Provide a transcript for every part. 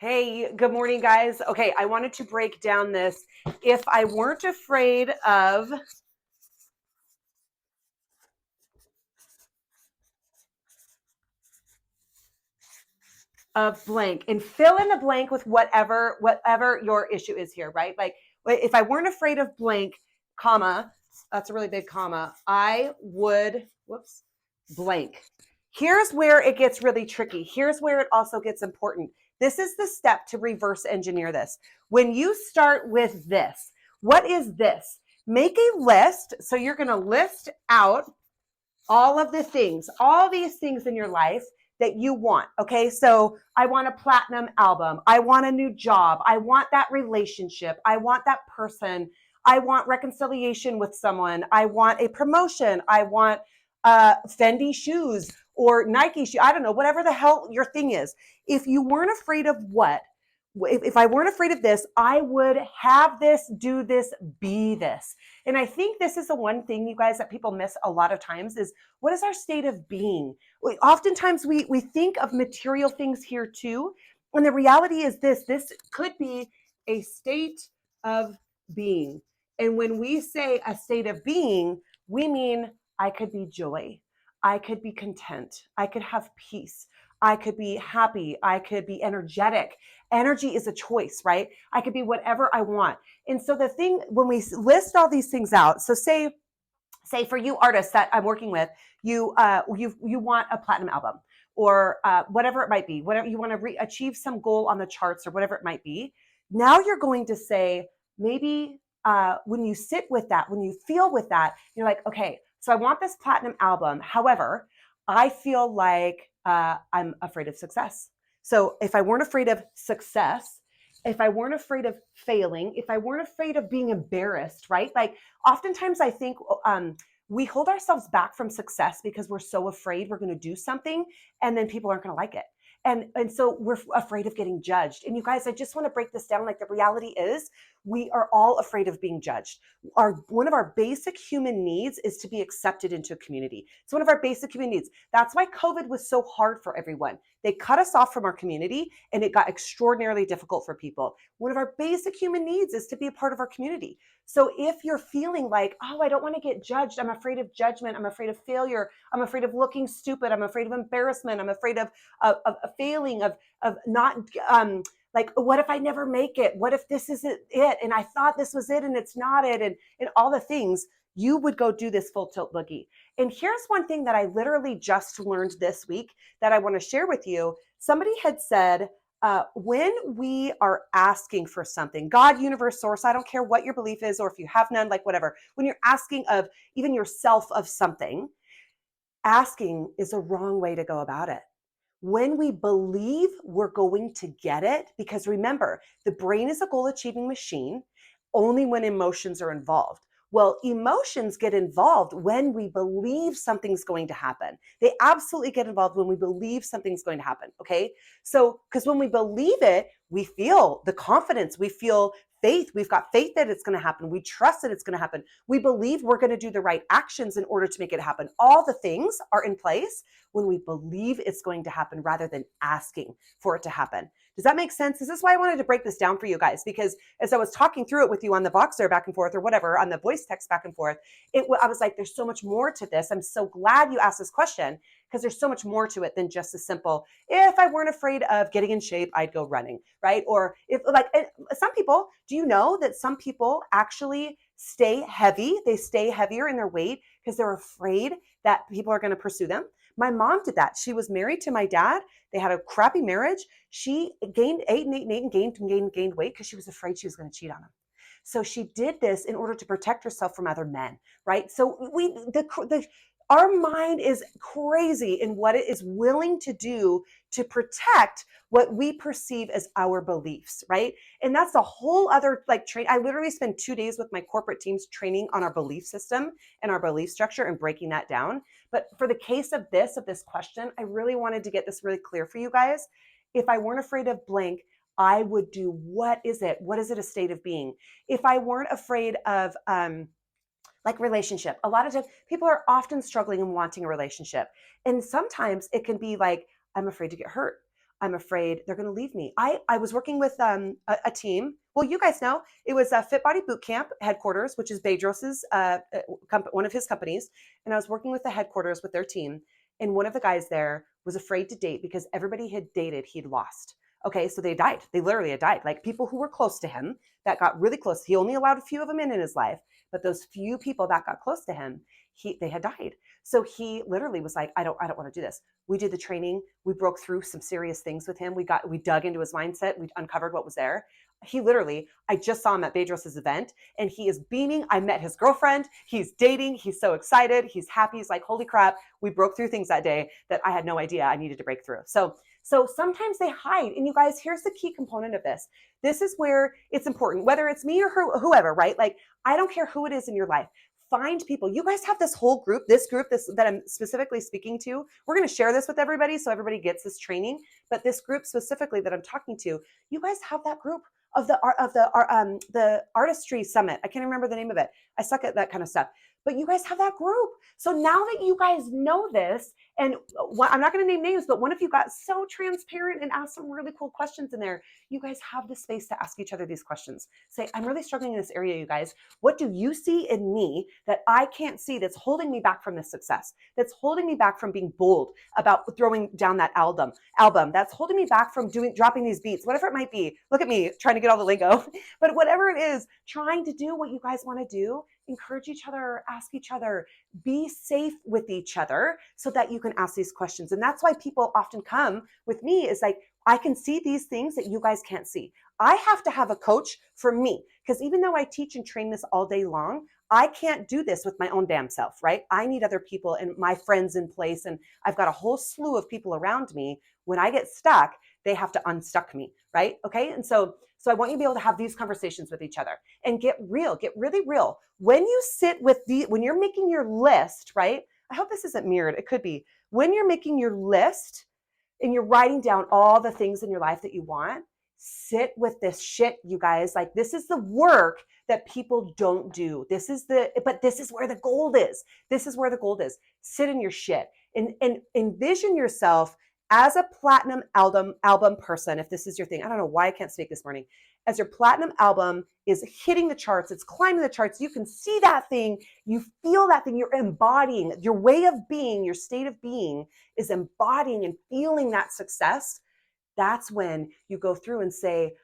Hey, good morning, guys. Okay, I wanted to break down this. If I weren't afraid of blank, and fill in the blank with whatever your issue is here, right? Like if I weren't afraid of blank, comma, that's a really big comma, I would, whoops, blank. Here's where it gets really tricky. Here's where it also gets important. This is the step to reverse engineer this. When you start with this, what is this? Make a list. So you're going to list out all of the things, all these things in your life that you want. Okay. So I want a platinum album. I want a new job. I want that relationship. I want that person. I want reconciliation with someone. I want a promotion. I want Fendi shoes or Nike shoes. I don't know, whatever the hell your thing is. If you weren't afraid of if I weren't afraid of this, I would have this, do this, be this. And I think this is the one thing, you guys, that people miss a lot of times is what is our state of being? Oftentimes we think of material things here too. And the reality is this could be a state of being. And when we say a state of being, we mean I could be joy. I could be content. I could have peace. I could be happy. I could be energetic. Energy is a choice, right? I could be whatever I want. And so the thing, when we list all these things out, so say for you artists that I'm working with, you want a platinum album or whatever it might be, whatever you want to achieve some goal on the charts or whatever it might be. Now you're going to say, maybe when you sit with that, when you feel with that, you're like, okay, so I want this platinum album. However, I feel like I'm afraid of success. So if I weren't afraid of success, if I weren't afraid of failing, if I weren't afraid of being embarrassed, right? Like oftentimes I think we hold ourselves back from success because we're so afraid we're going to do something and then people aren't going to like it. And so we're afraid of getting judged. And you guys, I just want to break this down. Like the reality is we are all afraid of being judged. One of our basic human needs is to be accepted into a community. It's one of our basic human needs. That's why COVID was so hard for everyone. They cut us off from our community and it got extraordinarily difficult for people. One of our basic human needs is to be a part of our community. So if you're feeling like, oh, I don't want to get judged, I'm afraid of judgment, I'm afraid of failure, I'm afraid of looking stupid, I'm afraid of embarrassment, I'm afraid of failing, of not like, what if I never make it? What if this isn't it? And I thought this was it and it's not it, and all the things, you would go do this full tilt boogie. And here's one thing that I literally just learned this week that I want to share with you. Somebody had said, when we are asking for something, God, universe, source, I don't care what your belief is, or if you have none, like whatever, when you're asking of even yourself of something, asking is a wrong way to go about it. When we believe we're going to get it, because remember, the brain is a goal achieving machine only when emotions are involved. Well, emotions get involved when we believe something's going to happen. They absolutely get involved when we believe something's going to happen. Okay. So, because when we believe it, we feel the confidence, we feel faith. We've got faith that it's going to happen. We trust that it's going to happen. We believe we're going to do the right actions in order to make it happen. All the things are in place when we believe it's going to happen rather than asking for it to happen. Does that make sense? This is why I wanted to break this down for you guys, because as I was talking through it with you on the Voxer back and forth or whatever, on the voice text back and forth, I was like, there's so much more to this. I'm so glad you asked this question because there's so much more to it than just a simple, if I weren't afraid of getting in shape, I'd go running, right? Or if like some people, do you know that some people actually stay heavy? They stay heavier in their weight because they're afraid that people are going to pursue them. My mom did that. She was married to my dad. They had a crappy marriage. She gained ate and gained weight because she was afraid she was going to cheat on him. So she did this in order to protect herself from other men, right? So our mind is crazy in what it is willing to do to protect what we perceive as our beliefs, right? And that's a whole other train. I literally spend 2 days with my corporate teams training on our belief system and our belief structure and breaking that down. But for the case of this question, I really wanted to get this really clear for you guys. If I weren't afraid of blank, I would do, what is it? What is it a state of being? If I weren't afraid of, like relationship, a lot of times people are often struggling and wanting a relationship. And sometimes it can be like, I'm afraid to get hurt. I'm afraid they're going to leave me. I was working with a team. Well, you guys know it was a Fit Body Boot Camp headquarters, which is Bedros's one of his companies. And I was working with the headquarters with their team. And one of the guys there was afraid to date because everybody had dated, he'd lost. Okay, so they died. They literally had died. Like people who were close to him that got really close. He only allowed a few of them in his life, but those few people that got close to him, they had died. So he literally was like, I don't want to do this. We did the training. We broke through some serious things with him. We dug into his mindset. We uncovered what was there. He literally, I just saw him at Bedros's event and he is beaming. I met his girlfriend. He's dating. He's so excited. He's happy. He's like, holy crap. We broke through things that day that I had no idea I needed to break through. So sometimes they hide. And you guys, here's the key component of this. This is where it's important, whether it's me or whoever, right? Like, I don't care who it is in your life. Find people. You guys have this whole group, this that I'm specifically speaking to. We're going to share this with everybody so everybody gets this training. But this group specifically that I'm talking to, you guys have that group of the artistry summit. I can't remember the name of it. I suck at that kind of stuff. But you guys have that group. So now that you guys know this, and I'm not going to name names, but one of you got so transparent and asked some really cool questions in there. You guys have the space to ask each other these questions. Say, I'm really struggling in this area, you guys. What do you see in me that I can't see that's holding me back from this success? That's holding me back from being bold about throwing down that album. That's holding me back from dropping these beats, whatever it might be. Look at me trying to get all the lingo. But whatever it is, trying to do what you guys want to do, encourage each other, ask each other, be safe with each other so that you can ask these questions. And that's why people often come with me is like, I can see these things that you guys can't see. I have to have a coach for me because even though I teach and train this all day long, I can't do this with my own damn self, right? I need other people and my friends in place. And I've got a whole slew of people around me. When I get stuck, they have to unstuck me, right? Okay. And so I want you to be able to have these conversations with each other and get real, get really real. When you sit with when you're making your list, right? I hope this isn't mirrored. It could be. When you're making your list and you're writing down all the things in your life that you want, sit with this shit, you guys. Like, this is the work that people don't do. But this is where the gold is. This is where the gold is. Sit in your shit and envision yourself as a platinum album person. If this is your thing, I don't know why I can't speak this morning. As your platinum album is hitting the charts, it's climbing the charts, you can see that thing, you feel that thing, you're embodying your way of being, your state of being is embodying and feeling that success. That's when you go through and say,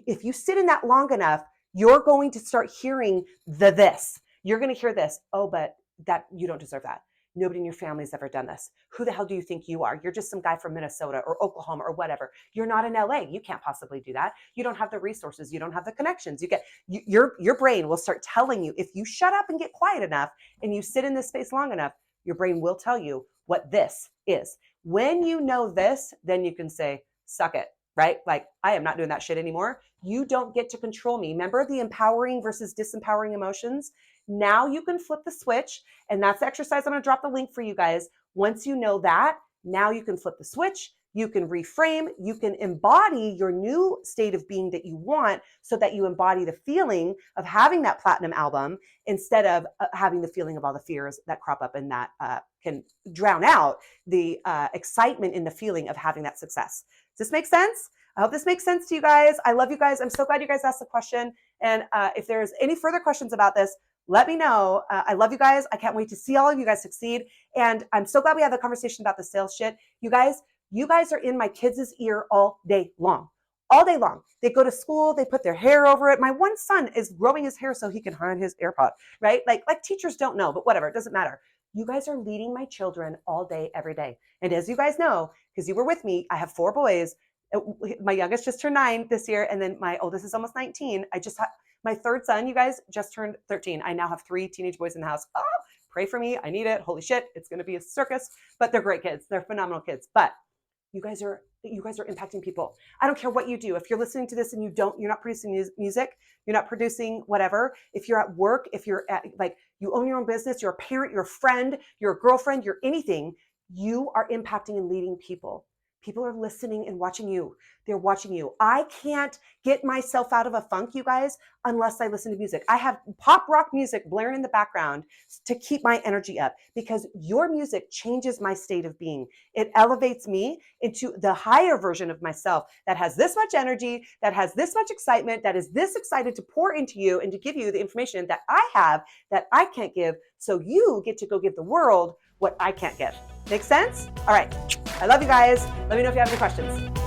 if you sit in that long enough, you're going to start hearing this. You're going to hear this. Oh, but that you don't deserve that. Nobody in your family's ever done this. Who the hell do you think you are? You're just some guy from Minnesota or Oklahoma or whatever. You're not in LA. You can't possibly do that. You don't have the resources. You don't have the connections. Your brain will start telling you, if you shut up and get quiet enough and you sit in this space long enough, your brain will tell you what this is. When you know this, then you can say, suck it, right? Like, I am not doing that shit anymore. You don't get to control me. Remember the empowering versus disempowering emotions? Now you can flip the switch, and that's the exercise. I'm going to drop the link for you guys. Once you know that, now you can flip the switch, you can reframe, you can embody your new state of being that you want so that you embody the feeling of having that platinum album instead of having the feeling of all the fears that crop up and that can drown out the excitement in the feeling of having that success. Does this make sense? I hope this makes sense to you guys. I love you guys. I'm so glad you guys asked the question. And if there's any further questions about this, let me know. I love you guys. I can't wait to see all of you guys succeed. And I'm so glad we had the conversation about the sales shit. You guys are in my kids' ear all day long. All day long. They go to school, they put their hair over it. My one son is growing his hair so he can hide his AirPod, right? Like teachers don't know, but whatever, it doesn't matter. You guys are leading my children all day, every day. And as you guys know, because you were with me, I have 4 boys. My youngest just turned 9 this year, and then my oldest is almost 19. My third son, you guys, just turned 13. I now have 3 teenage boys in the house. Oh, pray for me. I need it. Holy shit. It's going to be a circus, but they're great kids. They're phenomenal kids. But you guys are impacting people. I don't care what you do. If you're listening to this and you're not producing music, you're not producing whatever. If you're at work, if you're at, like, you own your own business, you're a parent, you're a friend, you're a girlfriend, you're anything, you are impacting and leading people. People are listening and watching you. They're watching you. I can't get myself out of a funk, you guys, unless I listen to music. I have pop rock music blaring in the background to keep my energy up, because your music changes my state of being. It elevates me into the higher version of myself that has this much energy, that has this much excitement, that is this excited to pour into you and to give you the information that I have that I can't give. So you get to go give the world what I can't give. Make sense? All right. I love you guys. Let me know if you have any questions.